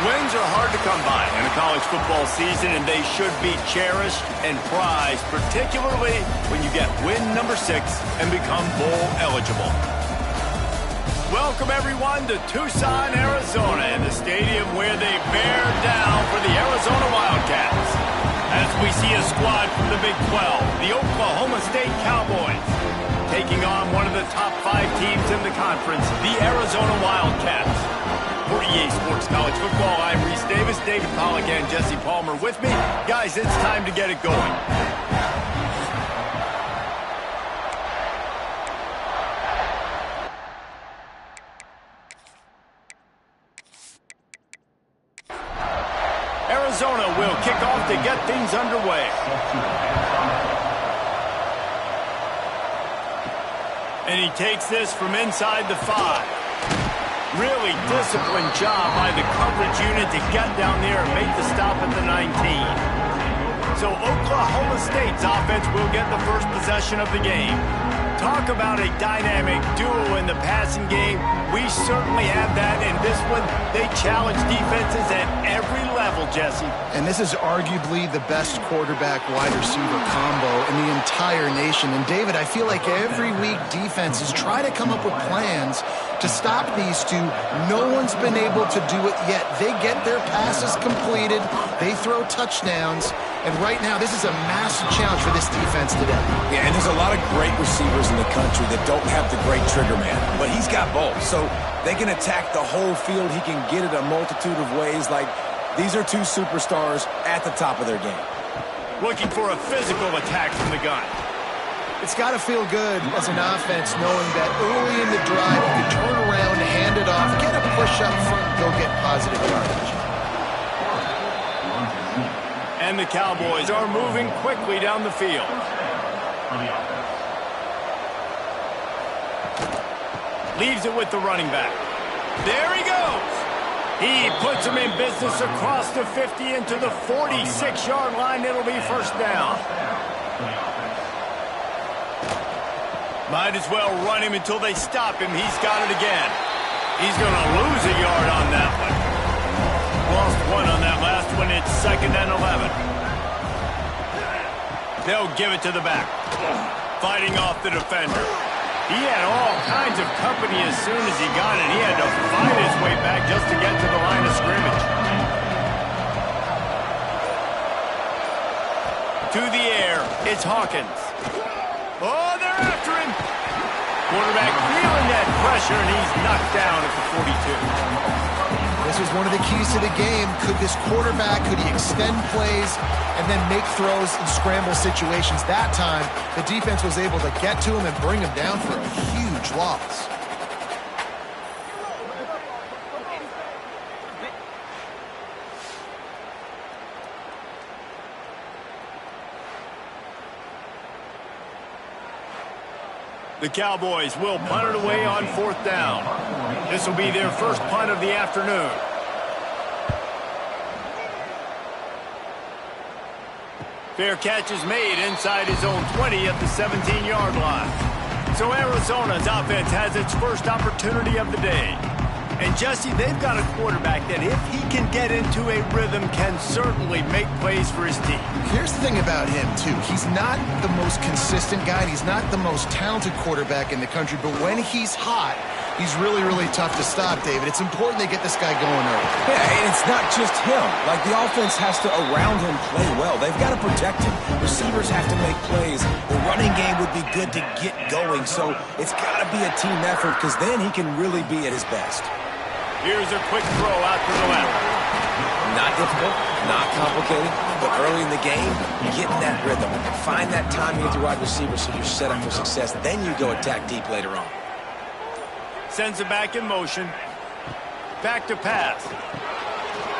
Wins are hard to come by in a college football season, and they should be cherished and prized, particularly when you get win number 6 and become bowl eligible. Welcome, everyone, to Tucson, Arizona, and the stadium where they bear down for the Arizona Wildcats. As we see a squad from the Big 12, the Oklahoma State Cowboys, taking on one of the top 5 teams in the conference, the Arizona Wildcats. For EA Sports College Football, I'm Reese Davis, David Pollack, and Jesse Palmer with me. Guys, it's time to get it going. Arizona will kick off to get things underway. And he takes this from inside the 5. Really disciplined job by the coverage unit to get down there and make the stop at the 19. So Oklahoma State's offense will get the first possession of the game. Talk about a dynamic duo in the passing game. We certainly have that in this one. They challenge defenses at every level, Jesse. And this is arguably the best quarterback-wide receiver combo in the entire nation. And David, I feel like every week defenses try to come up with plans to stop these two. No one's been able to do it yet. They get their passes completed. They throw touchdowns. And right now, this is a massive challenge for this defense today. Yeah, and there's a lot of great receivers in the country that don't have the great trigger man. But he's got both. So they can attack the whole field. He can get it a multitude of ways. Like, these are two superstars at the top of their game. Looking for a physical attack from the gun. It's got to feel good as an offense knowing that early in the drive you can turn around, hand it off, get a push up front, go get positive yardage. And the Cowboys are moving quickly down the field. Leaves it with the running back. There he goes. He puts him in business across the 50 into the 46-yard line. It'll be first down. Might as well run him until they stop him. He's got it again. He's going to lose a yard on that one. Lost one on that last one. It's 2nd and 11. They'll give it to the back. Fighting off the defender. He had all kinds of company as soon as he got it. He had to fight his way back just to get to the line of scrimmage. To the air, it's Hawkins. Oh, they're after him. Quarterback feeling that pressure, and he's knocked down at the 42. This was one of the keys to the game. Could this quarterback, could he extend plays and then make throws in scramble situations? That time, the defense was able to get to him and bring him down for a huge loss. The Cowboys will punt it away on 4th down. This will be their first punt of the afternoon. Fair catch is made inside his own 20 at the 17-yard line. So Arizona's offense has its first opportunity of the day. And Jesse, they've got a quarterback that if he can get into a rhythm can certainly make plays for his team. Here's the thing about him, too. He's not the most consistent guy. He's not the most talented quarterback in the country. But when he's hot, he's really, really tough to stop, David. It's important they get this guy going early. Yeah, and it's not just him. Like, the offense has to, around him, play well. They've got to protect him. Receivers have to make plays. The running game would be good to get going. So it's got to be a team effort because then he can really be at his best. Here's a quick throw out to the left. Not difficult, not complicated, but early in the game, get in that rhythm. Find that timing with your wide receiver so you're set up for success. Then you go attack deep later on. Sends it back in motion. Back to pass.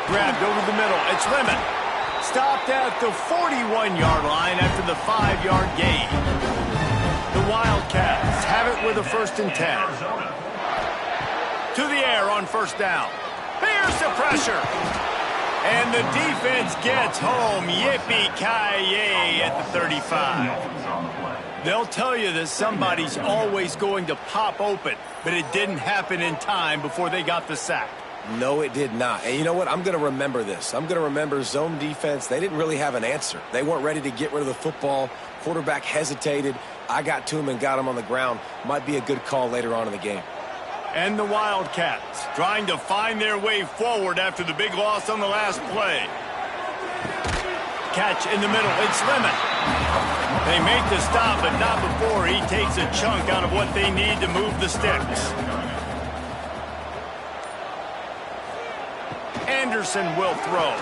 Grabbed over the middle. It's Lemon. Stopped at the 41-yard line after the 5-yard gain. The Wildcats have it with a 1st and 10. To the air on 1st down. Here's the pressure. And the defense gets home. Yippee-ki-yay at the 35. They'll tell you that somebody's always going to pop open, but it didn't happen in time before they got the sack. No, it did not. And you know what? I'm going to remember this. I'm going to remember zone defense. They didn't really have an answer. They weren't ready to get rid of the football. Quarterback hesitated. I got to him and got him on the ground. Might be a good call later on in the game. And the Wildcats trying to find their way forward after the big loss on the last play. Catch in the middle. It's Lemon. They make the stop, but not before he takes a chunk out of what they need to move the sticks. Anderson will throw.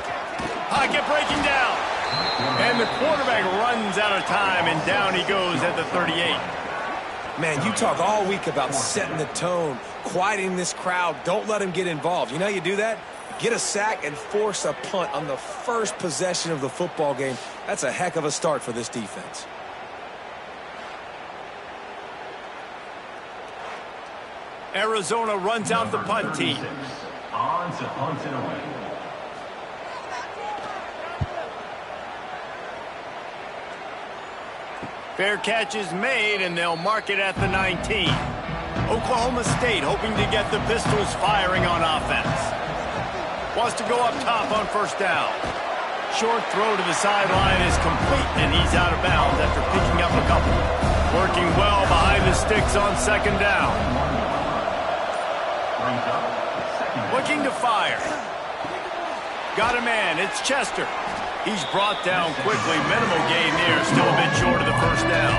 Pocket breaking down. And the quarterback runs out of time, and down he goes at the 38. Man, you talk all week about setting the tone, quieting this crowd. Don't let them get involved. You know how you do that? Get a sack and force a punt on the first possession of the football game. That's a heck of a start for this defense. Arizona runs out the punt team. On to punt it away. Fair catch is made, and they'll mark it at the 19. Oklahoma State hoping to get the Pistols firing on offense. Wants to go up top on first down. Short throw to the sideline is complete, and he's out of bounds after picking up a couple. Working well behind the sticks on second down. Looking to fire. Got a man. It's Chester. He's brought down quickly. Minimal gain there. Still a bit short of the first down.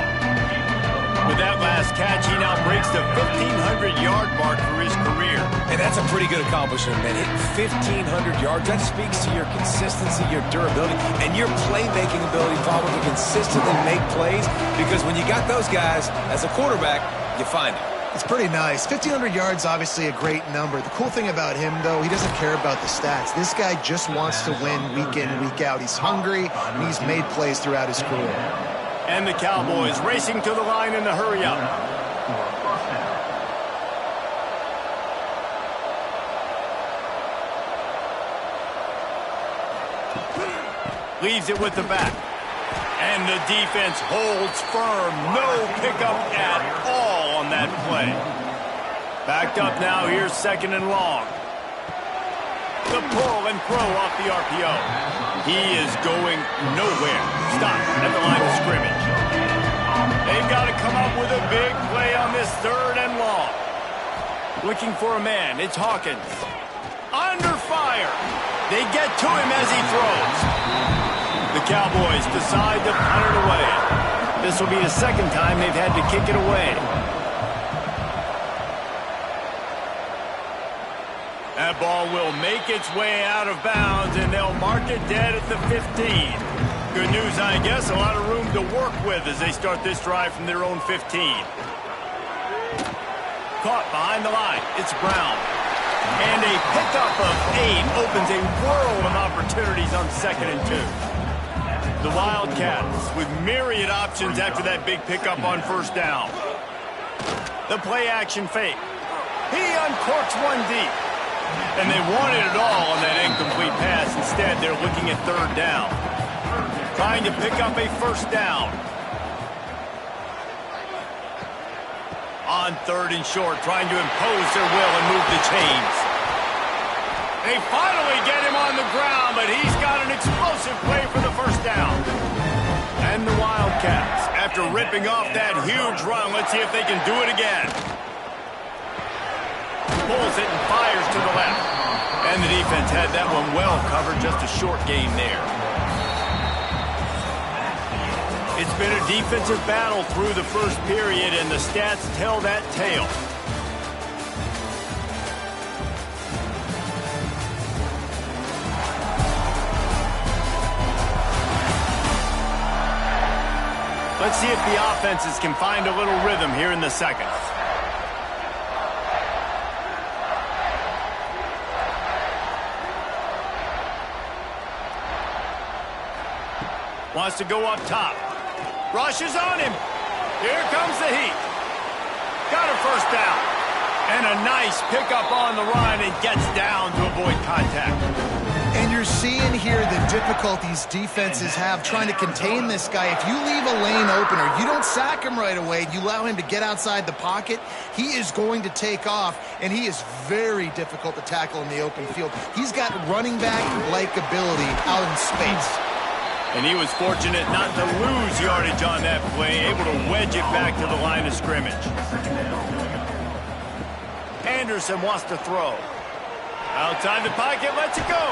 With that last catch, he now breaks the 1,500-yard mark for his career. And that's a pretty good accomplishment, man. Hitting 1,500 yards, that speaks to your consistency, your durability, and your playmaking ability, Paul, to consistently make plays. Because when you got those guys, as a quarterback, you find them. It's pretty nice. 1,500 yards, obviously a great number. The cool thing about him, though, he doesn't care about the stats. This guy just wants to win week in, week out. He's hungry, and he's made plays throughout his career. And the Cowboys racing to the line in the hurry-up. Leaves it with the back. And the defense holds firm. No pickup at all on that play. Backed up now. Here's second and long. The pull and throw off the RPO. He is going nowhere. Stop at the line of scrimmage. They've got to come up with a big play on this third and long. Looking for a man. It's Hawkins. Under fire. They get to him as he throws. The Cowboys decide to punt it away. This will be the second time they've had to kick it away. That ball will make its way out of bounds, and they'll mark it dead at the 15. Good news, I guess. A lot of room to work with as they start this drive from their own 15. Caught behind the line. It's Brown. And a pickup of 8 opens a world of opportunities on second and 2. The Wildcats with myriad options after that big pickup on first down. The play action fake. He uncorks one deep. And they wanted it all on that incomplete pass. Instead, they're looking at third down. Trying to pick up a first down. On third and short, trying to impose their will and move the chains. They finally get him on the ground, but he's got an explosive play for the first down. And the Wildcats, after ripping off that huge run, let's see if they can do it again. Pulls it and fires to the left. And the defense had that one well covered, just a short gain there. It's been a defensive battle through the first period, and the stats tell that tale. Let's see if the offenses can find a little rhythm here in the second. Wants to go up top. Rushes on him. Here comes the heat. Got a first down. And a nice pickup on the run and gets down to avoid contact. And you're seeing here the difficulties defenses have trying to contain this guy. If you leave a lane open or you don't sack him right away, you allow him to get outside the pocket, he is going to take off, and he is very difficult to tackle in the open field. He's got running back-like ability out in space. And he was fortunate not to lose yardage on that play, able to wedge it back to the line of scrimmage. Anderson wants to throw. Outside the pocket, lets it go.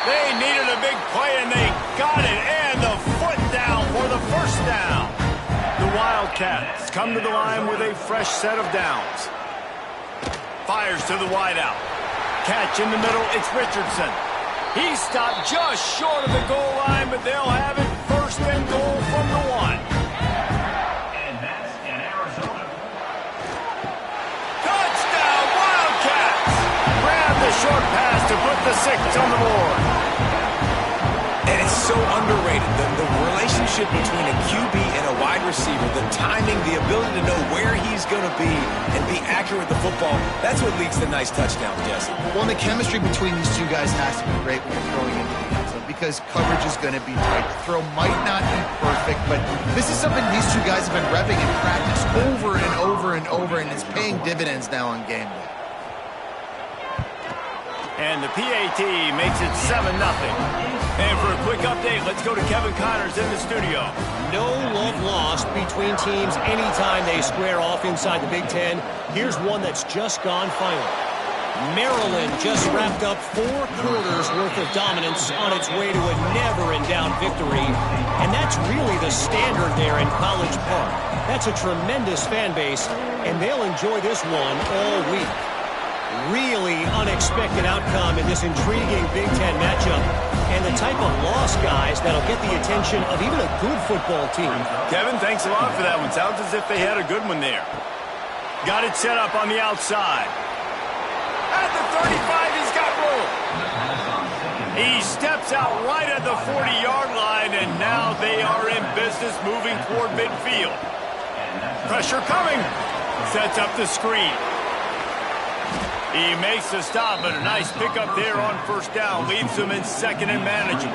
They needed a big play, and they got it. And the foot down for the first down. The Wildcats come to the line with a fresh set of downs. Fires to the wideout. Catch in the middle, it's Richardson. He stopped just short of the goal line, but they'll have it first and goal from the 1. And that's in Arizona. Touchdown, Wildcats! Grab the short pass to put the 6 on the board. And it's so underrated, the relationship between a QB and a wide receiver, the timing, the ability to know where he's going to be and be accurate with the football, that's what leads to nice touchdowns, Jesse. Well, and the chemistry between these two guys has to be great when you're throwing into the end zone because coverage is going to be tight. The throw might not be perfect, but this is something these two guys have been repping in practice over and over and over, and it's paying dividends now on game day. And the PAT makes it 7-0. And for a quick update, let's go to Kevin Connors in the studio. No love lost between teams anytime they square off inside the Big Ten. Here's one that's just gone final. Maryland just wrapped up 4 quarters worth of dominance on its way to a never-in-doubt victory. And that's really the standard there in College Park. That's a tremendous fan base, and they'll enjoy this one all week. Really unexpected outcome in this intriguing Big Ten matchup, and the type of loss, guys, that'll get the attention of even a good football team. Kevin, thanks a lot for that one. Sounds as if they had a good one there. Got it set up on the outside. At the 35, he's got room. He steps out right at the 40-yard line, and now they are in business moving toward midfield. Pressure coming. Sets up the screen. He makes the stop, but a nice pickup there on first down. Leaves them in second and manageable.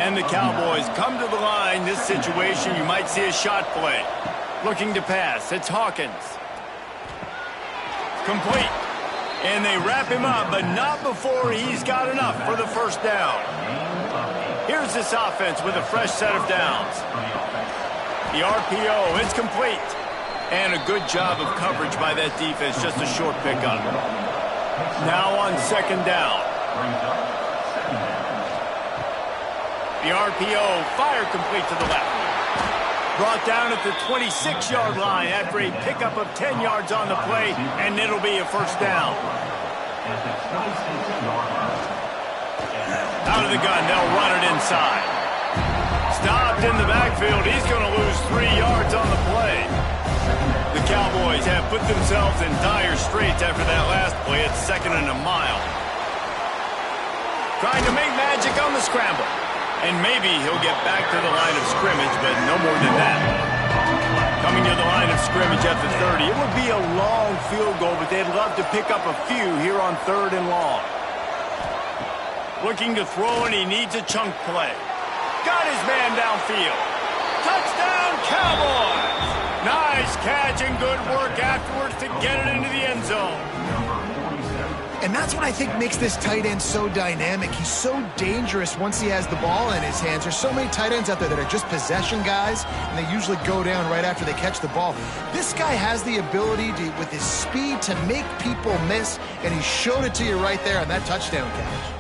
And the Cowboys come to the line. This situation, you might see a shot play. Looking to pass. It's Hawkins. Complete. And they wrap him up, but not before he's got enough for the first down. Here's this offense with a fresh set of downs. The RPO, it's complete. And a good job of coverage by that defense. Just a short pickup. Now on second down. The RPO, fire complete to the left. Brought down at the 26-yard line after a pickup of 10 yards on the play, and it'll be a first down. Out of the gun, they'll run it inside. Stopped in the backfield. He's going to lose 3 yards on the play. The Cowboys have put themselves in dire straits after that last play. It's second and a mile. Trying to make magic on the scramble. And maybe he'll get back to the line of scrimmage, but no more than that. Coming to the line of scrimmage at the 30. It would be a long field goal, but they'd love to pick up a few here on third and long. Looking to throw, and he needs a chunk play. Got his man downfield. Touchdown, Cowboys! Nice catch and good work afterwards to get it into the end zone. And that's what I think makes this tight end so dynamic. He's so dangerous once he has the ball in his hands. There's so many tight ends out there that are just possession guys, and they usually go down right after they catch the ball. This guy has the ability to, with his speed, to make people miss, and he showed it to you right there on that touchdown catch.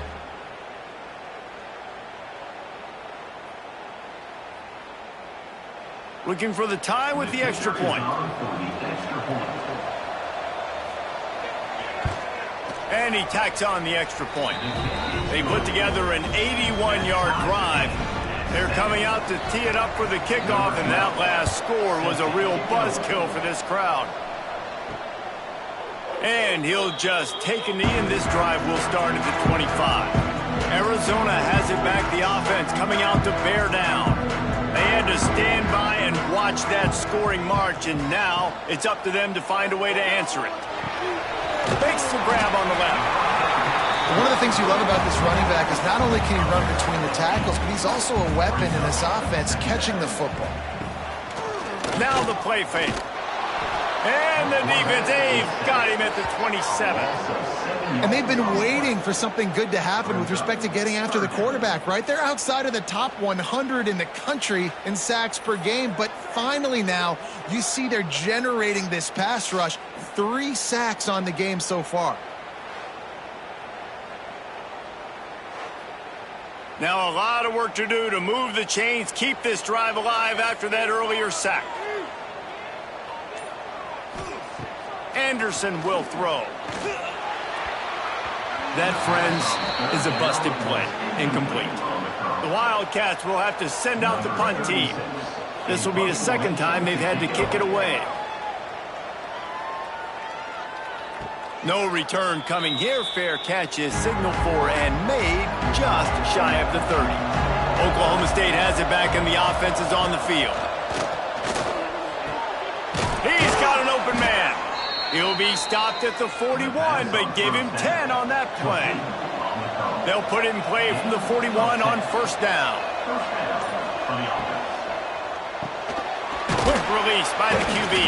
Looking for the tie with the extra point. And he tacks on the extra point. They put together an 81-yard drive. They're coming out to tee it up for the kickoff, and that last score was a real buzzkill for this crowd. And he'll just take a knee, and this drive will start at the 25. Arizona has it back, the offense coming out to bear down. They had to stand by and watch that scoring march, and now it's up to them to find a way to answer it. Fakes the grab on the left. One of the things you love about this running back is not only can he run between the tackles, but he's also a weapon in this offense catching the football. Now the play fake. And the defense, they've got him at the 27. And they've been waiting for something good to happen with respect to getting after the quarterback, right? They're outside of the top 100 in the country in sacks per game, but finally now you see they're generating this pass rush. 3 sacks on the game so far. Now a lot of work to do to move the chains, keep this drive alive after that earlier sack. Anderson will throw. That, friends, is a busted play. Incomplete. The Wildcats will have to send out the punt team. This will be the second time they've had to kick it away. No return coming here. Fair catch is signaled for and made just shy of the 30. Oklahoma State has it back and the offense is on the field. He's got an open man. He'll be stopped at the 41, but give him 10 on that play. They'll put it in play from the 41 on first down. Quick release by the QB.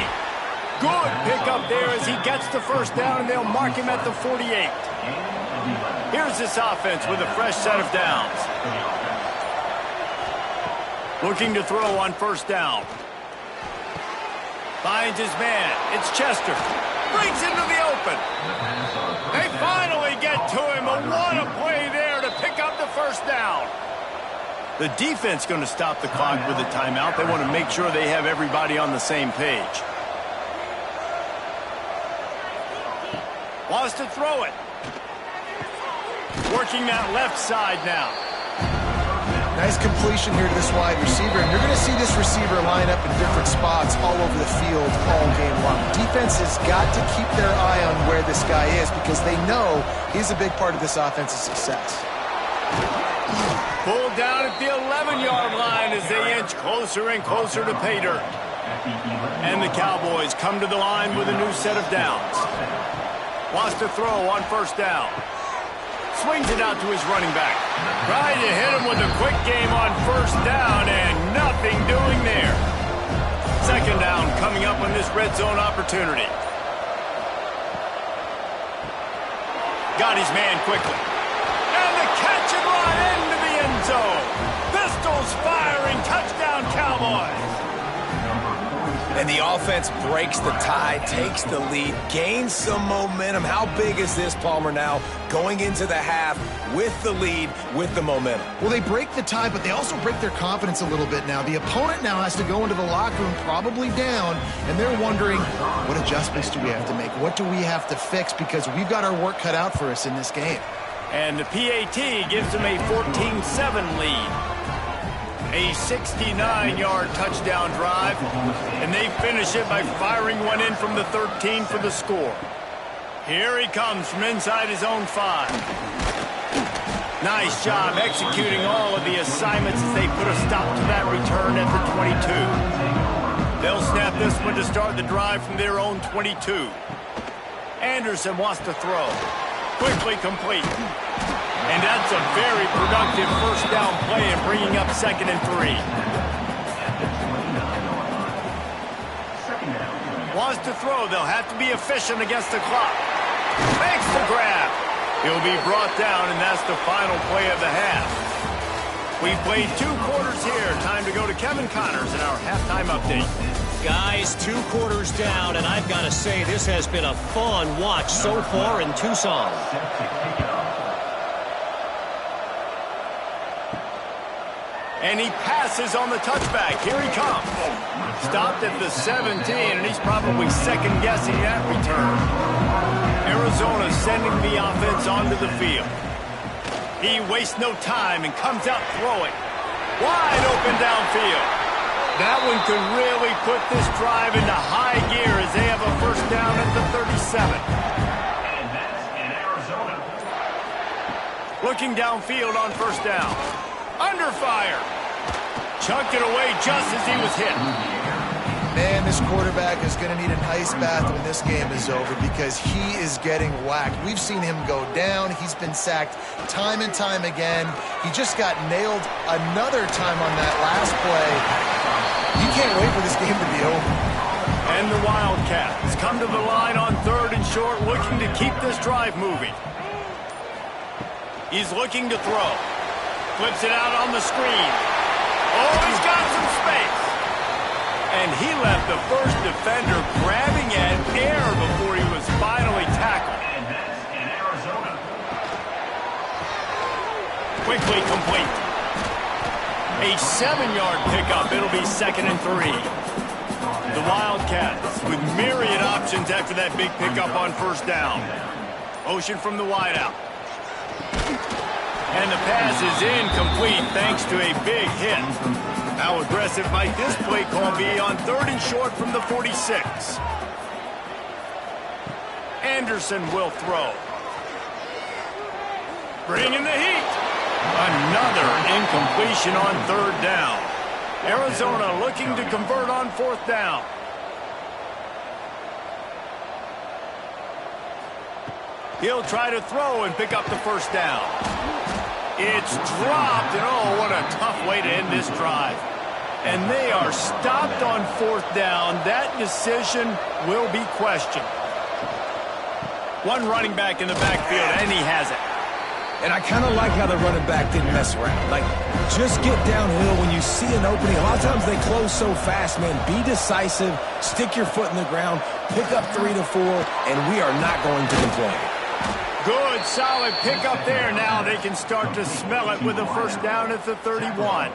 Good pickup there as he gets the first down, and they'll mark him at the 48. Here's this offense with a fresh set of downs. Looking to throw on first down. Finds his man. It's Chester. Brings into the open. They finally get to him. What a play there to pick up the first down. The defense going to stop the clock with a timeout. They want to make sure they have everybody on the same page. Wants to throw it. Working that left side now. Nice completion here to this wide receiver, and you're going to see this receiver line up in different spots all over the field all game long. Defense has got to keep their eye on where this guy is because they know he's a big part of this offense's success. Pulled down at the 11-yard line as they inch closer and closer to pay dirt. And the Cowboys come to the line with a new set of downs. Wants to throw on first down. Swings it out to his running back. Trying to hit him with a quick game on first down, and nothing doing there. Second down coming up on this red zone opportunity. Got his man quickly. And the catch and run into the end zone. Pistols firing, touchdown Cowboys. And the offense breaks the tie, takes the lead, gains some momentum. How big is this, Palmer, now going into the half with the lead, with the momentum? Well, they break the tie, but they also break their confidence a little bit now. The opponent now has to go into the locker room probably down, and they're wondering, what adjustments do we have to make? What do we have to fix? Because we've got our work cut out for us in this game. And the PAT gives them a 14-7 lead. A 69-yard touchdown drive, and they finish it by firing one in from the 13 for the score. Here he comes from inside his own 5. Nice job executing all of the assignments as they put a stop to that return at the 22. They'll snap this one to start the drive from their own 22. Anderson wants to throw. Quickly complete. And that's a very productive first down play and bringing up 2nd and 3. Wants to throw. They'll have to be efficient against the clock. Makes the grab. He'll be brought down, and that's the final play of the half. We've played 2 quarters here. Time to go to Kevin Connors in our halftime update. Guys, 2 quarters down, and I've got to say this has been a fun watch so far in Tucson. And he passes on the touchback. Here he comes. Stopped at the 17, and he's probably second-guessing that return. Arizona sending the offense onto the field. He wastes no time and comes out throwing. Wide open downfield. That one could really put this drive into high gear as they have a first down at the 37. And that's in Arizona. Looking downfield on first down. Under fire. Chucked it away just as he was hit. Man, this quarterback is going to need an ice bath when this game is over because he is getting whacked. We've seen him go down. He's been sacked time and time again. He just got nailed another time on that last play. You can't wait for this game to be over. And the Wildcats come to the line on 3rd and short, looking to keep this drive moving. He's looking to throw. Flips it out on the screen. Oh, he's got some space. And he left the first defender grabbing at air before he was finally tackled. And that's in Arizona. Quickly complete. A 7-yard pickup. It'll be 2nd and 3. The Wildcats with myriad options after that big pickup on 1st down. Motion from the wideout. And the pass is incomplete thanks to a big hit. How aggressive might this play call be on 3rd and short from the 46? Anderson will throw. Bringing the heat. Another incompletion on 3rd down. Arizona looking to convert on 4th down. He'll try to throw and pick up the 1st down. It's dropped, and oh, what a tough way to end this drive. And they are stopped on 4th down. That decision will be questioned. One running back in the backfield, and he has it. And I kind of like how the running back didn't mess around. Like, just get downhill when you see an opening. A lot of times they close so fast, man. Be decisive, stick your foot in the ground, pick up 3 to 4, and we are not going to complain. Good, solid pickup there. Now they can start to smell it with a 1st down at the 31.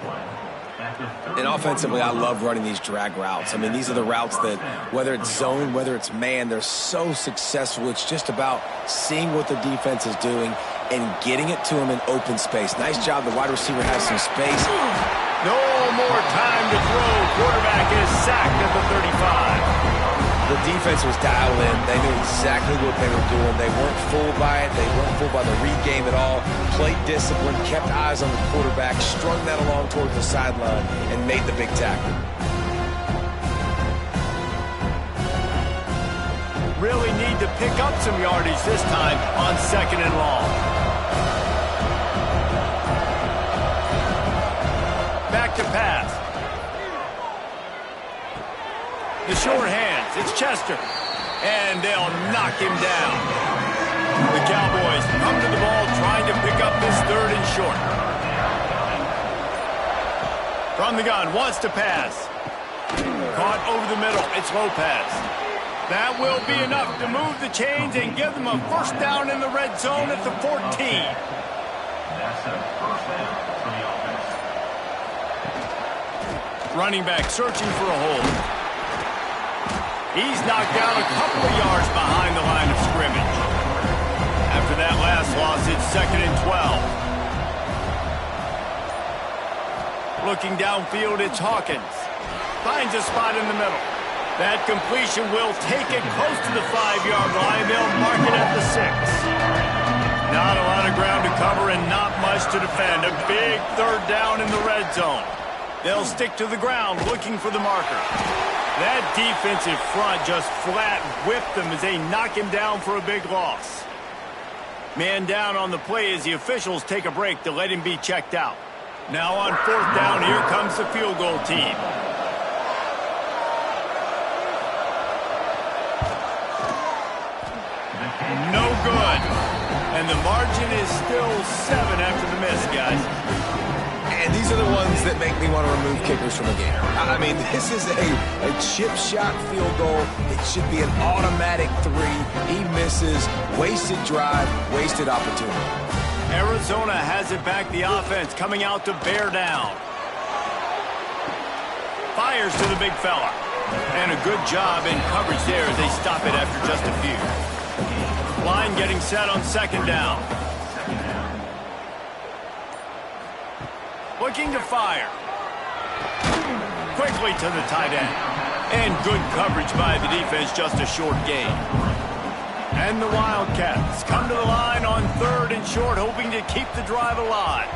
And offensively, I love running these drag routes. I mean, these are the routes that, whether it's zone, whether it's man, they're so successful. It's just about seeing what the defense is doing and getting it to them in open space. Nice job. The wide receiver has some space. No more time to throw. Quarterback is sacked at the 35. The defense was dialed in. They knew exactly what they were doing. They weren't fooled by it. They weren't fooled by the read game at all. Played discipline, kept eyes on the quarterback, strung that along towards the sideline, and made the big tackle. Really need to pick up some yardage this time on 2nd and long. Back to pass. The short hands, it's Chester. And they'll knock him down. The Cowboys come to the ball trying to pick up this 3rd and short. From the gun, wants to pass. Caught over the middle, it's Lopez. That will be enough to move the chains and give them a 1st down in the red zone at the 14. That's a 1st down for the offense. Running back searching for a hole. He's knocked down a couple of yards behind the line of scrimmage. After that last loss, it's 2nd and 12. Looking downfield, it's Hawkins. Finds a spot in the middle. That completion will take it close to the 5-yard line. They'll mark it at the 6. Not a lot of ground to cover and not much to defend. A big 3rd down in the red zone. They'll stick to the ground looking for the marker. That defensive front just flat whipped them as they knock him down for a big loss. Man down on the play as the officials take a break to let him be checked out. Now on 4th down, here comes the field goal team. No good. And the margin is still 7 after the miss, guys. And these are the ones that make me want to remove kickers from a game. I mean, this is a chip shot field goal. It should be an automatic 3. He misses. Wasted drive, wasted opportunity. Arizona has it back. The offense coming out to bear down. Fires to the big fella. And a good job in coverage there as they stop it after just a few. Line getting set on 2nd down. Looking to fire. Quickly to the tight end. And good coverage by the defense, just a short gain. And the Wildcats come to the line on 3rd and short, hoping to keep the drive alive.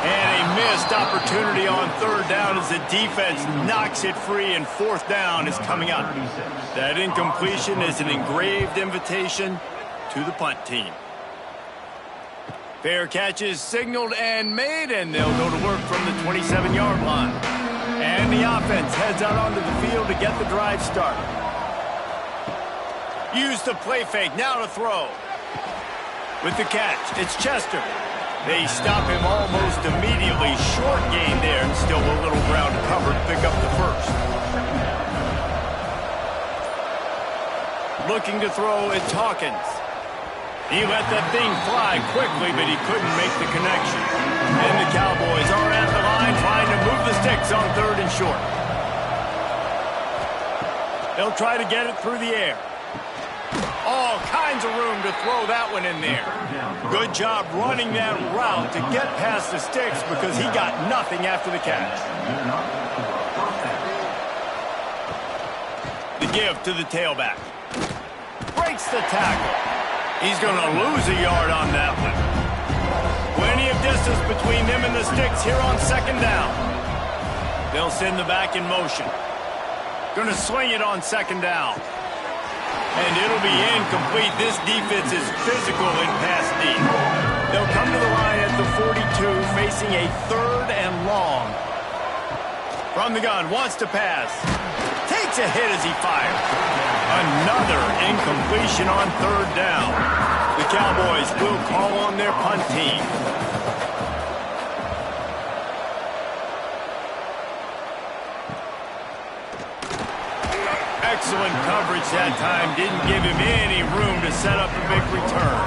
And a missed opportunity on third down as the defense knocks it free, and fourth down is coming up. That incompletion is an engraved invitation to the punt team. Fair catch is signaled and made, and they'll go to work from the 27-yard line. And the offense heads out onto the field to get the drive started. Use the play fake, now to throw. With the catch, it's Chester. They stop him almost immediately. Short gain there, and still a little ground to cover to pick up the first. Looking to throw, it's Hawkins. He let that thing fly quickly, but he couldn't make the connection. And the Cowboys are at the line trying to move the sticks on third and short. They'll try to get it through the air. All kinds of room to throw that one in there. Good job running that route to get past the sticks because he got nothing after the catch. The give to the tailback. Breaks the tackle. He's going to lose a yard on that one. Plenty of distance between them and the sticks here on second down. They'll send the back in motion. Going to sling it on second down. And it'll be incomplete. This defense is physical in pass D. They'll come to the line at the 42, facing a third and long. From the gun, wants to pass. Takes a hit as he fires. Another incompletion on third down. The Cowboys will call on their punt team. Excellent coverage that time. Didn't give him any room to set up a big return.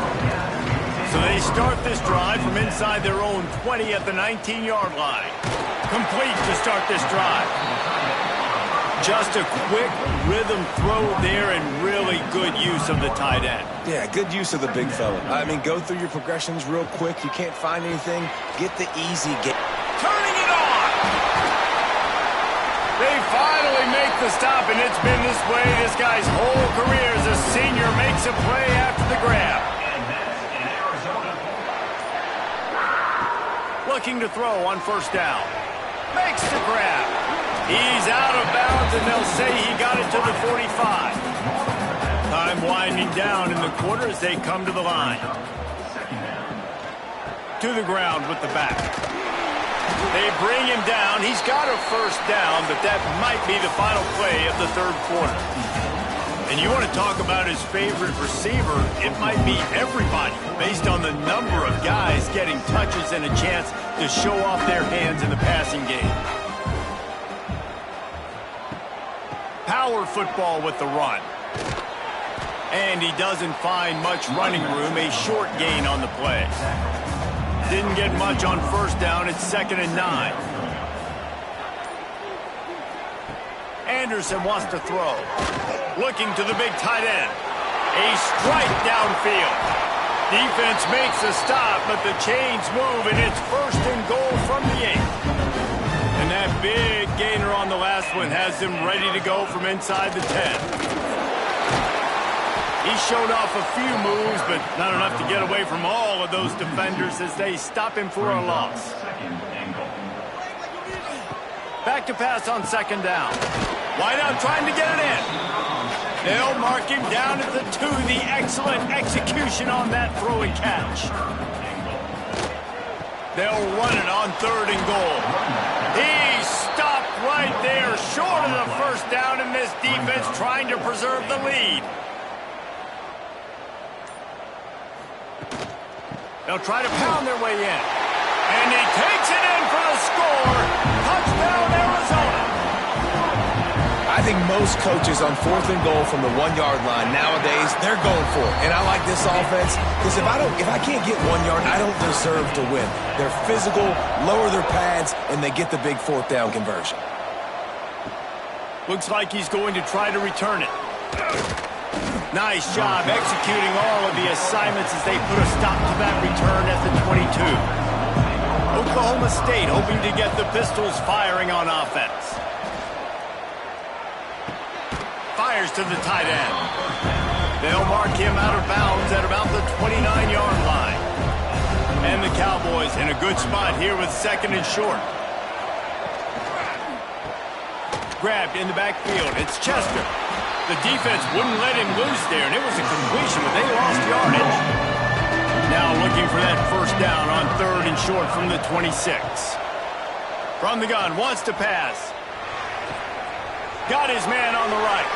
So they start this drive from inside their own 20 at the 19-yard line. Complete to start this drive. Just a quick rhythm throw there and really good use of the tight end. Yeah, good use of the big fella. I mean, go through your progressions real quick. You can't find anything. Get the easy get. Turning it on! They finally make the stop, and it's been this way this guy's whole career as a senior. Makes a play after the grab. Looking to throw on first down. Makes the grab. He's out of bounds, and they'll say he got it to the 45. Time winding down in the quarter as they come to the line. To the ground with the back. They bring him down. He's got a first down, but that might be the final play of the third quarter. And you want to talk about his favorite receiver, it might be everybody, based on the number of guys getting touches and a chance to show off their hands in the passing game. Power football with the run. And he doesn't find much running room, a short gain on the play. Didn't get much on first down. It's 2nd and 9. Anderson wants to throw. Looking to the big tight end. A strike downfield. Defense makes a stop, but the chains move, and it's 1st and goal from the 8. And that big gainer on the last one has him ready to go from inside the 10. He showed off a few moves, but not enough to get away from all of those defenders as they stop him for a loss. Back to pass on 2nd down. Wide out trying to get it in. They'll mark him down at the 2. The excellent execution on that throw and catch. They'll run it on 3rd and goal. He stopped right there, short of the first down, and this defense trying to preserve the lead. They'll try to pound their way in. And he takes it in for the score. Touchdown, Arizona. I think most coaches on 4th and goal from the 1-yard line nowadays, they're going for it. And I like this offense because if I can't get 1 yard, I don't deserve to win. They're physical, lower their pads, and they get the big 4th down conversion. Looks like he's going to try to return it. Nice job executing all of the assignments as they put a stop to that return at the 22. Oklahoma State hoping to get the Pistols firing on offense. Fires to the tight end. They'll mark him out of bounds at about the 29-yard line. And the Cowboys in a good spot here with second and short. Grabbed in the backfield. It's Chester. The defense wouldn't let him loose there, and it was a completion, but they lost yardage. Now looking for that first down on third and short from the 26. From the gun, wants to pass. Got his man on the right.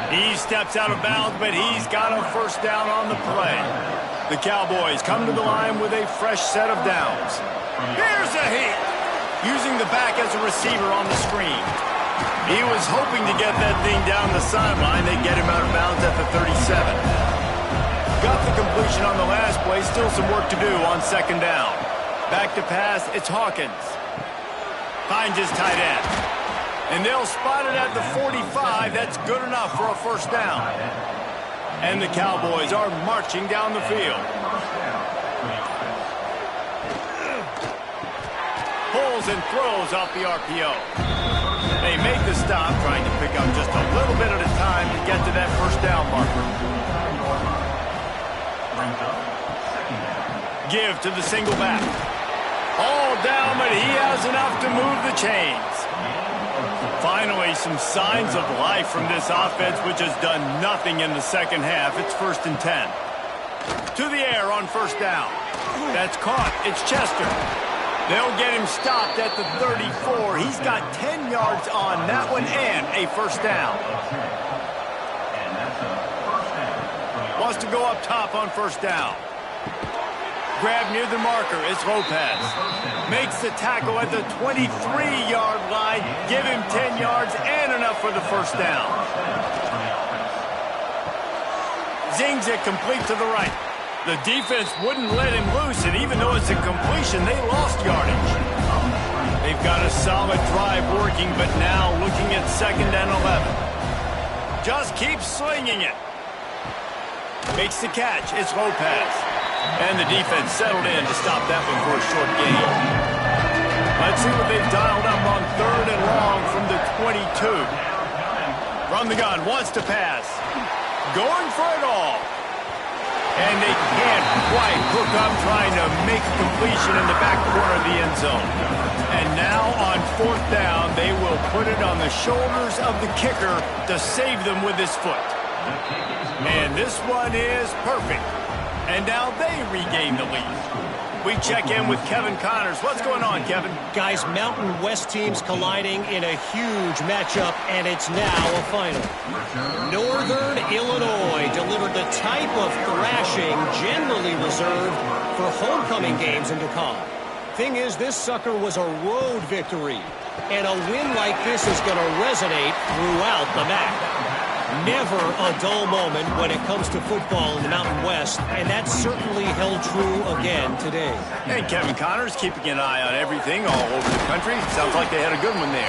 He steps out of bounds, but he's got a first down on the play. The Cowboys come to the line with a fresh set of downs. Here's a hit. Using the back as a receiver on the screen. He was hoping to get that thing down the sideline. They get him out of bounds at the 37. Got the completion on the last play. Still some work to do on second down. Back to pass. It's Hawkins. Finds his tight end. And they'll spot it at the 45. That's good enough for a first down. And the Cowboys are marching down the field. Pulls and throws off the RPO. They make the stop, trying to pick up just a little bit at a time to get to that first down marker. Give to the single back. All down, but he has enough to move the chains. Finally, some signs of life from this offense, which has done nothing in the second half. It's 1st and 10. To the air on first down. That's caught. It's Chester. They'll get him stopped at the 34. He's got 10 yards on that one and a first down. Wants to go up top on first down. Grab near the marker. It's Lopez. Makes the tackle at the 23-yard line. Give him 10 yards and enough for the first down. Zings it complete to the right. The defense wouldn't let him loose, and even though it's a completion, they lost yardage. They've got a solid drive working, but now looking at 2nd and 11. Just keep slinging it. Makes the catch. It's Lopez. And the defense settled in to stop that one for a short gain. Let's see what they've dialed up on 3rd and long from the 22. From the gun, wants to pass. Going for it all. And they can't quite hook up, trying to make a completion in the back corner of the end zone. And now on 4th down, they will put it on the shoulders of the kicker to save them with his foot. And this one is perfect. And now they regain the lead. We check in with Kevin Connors. What's going on, Kevin? Guys, Mountain West teams colliding in a huge matchup, and it's now a final. Northern Illinois delivered the type of thrashing generally reserved for homecoming games in DeKalb. Thing is, this sucker was a road victory, and a win like this is going to resonate throughout the map. Never a dull moment when it comes to football in the Mountain West, and that certainly held true again today. And Kevin Connors keeping an eye on everything all over the country. Sounds like they had a good one there.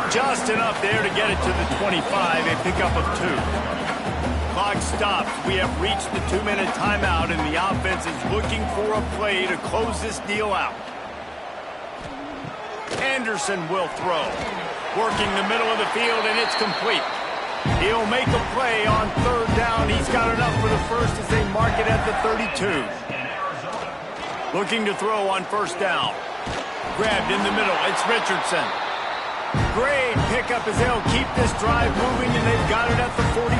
Just enough there to get it to the 25, a pickup of 2. Clock stops. We have reached the 2-minute timeout, and the offense is looking for a play to close this deal out. Anderson will throw. Working the middle of the field, and it's complete. He'll make a play on 3rd down. He's got enough for the first as they mark it at the 32. Looking to throw on 1st down. Grabbed in the middle. It's Richardson. Great pickup as they'll keep this drive moving, and they've got it at the 45.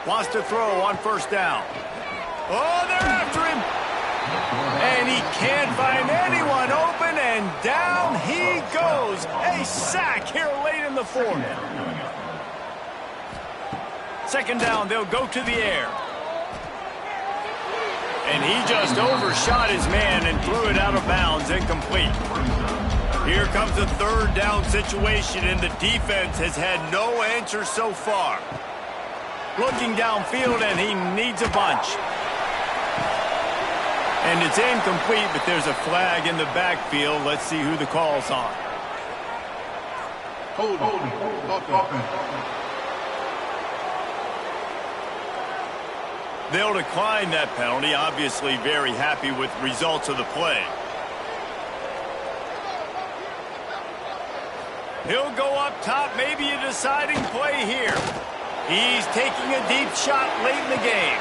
Wants to throw on 1st down. Oh, they're after him. And he can't find anyone open, and down he goes. A sack here late in the 4th. 2nd down, they'll go to the air. And he just overshot his man and threw it out of bounds, incomplete. Here comes a 3rd down situation, and the defense has had no answer so far. Looking downfield, and he needs a bunch. And it's incomplete, but there's a flag in the backfield. Let's see who the call's on. Hold. They'll decline that penalty, obviously very happy with results of the play. He'll go up top, maybe a deciding play here. He's taking a deep shot late in the game.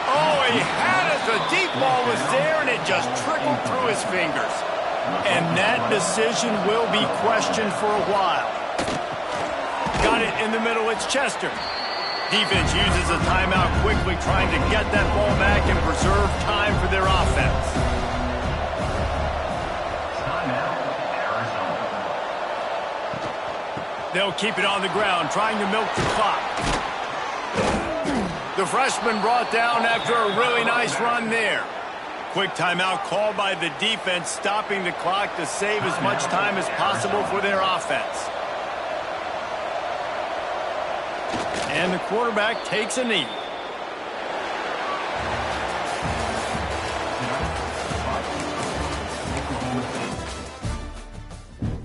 Oh, he had it. The deep ball was there, and it just trickled through his fingers. And that decision will be questioned for a while. Got it in the middle. It's Chester. Defense uses a timeout quickly, trying to get that ball back and preserve time for their offense. They'll keep it on the ground, trying to milk the clock. The freshman brought down after a really nice run there. Quick timeout called by the defense, stopping the clock to save as much time as possible for their offense. And the quarterback takes a knee.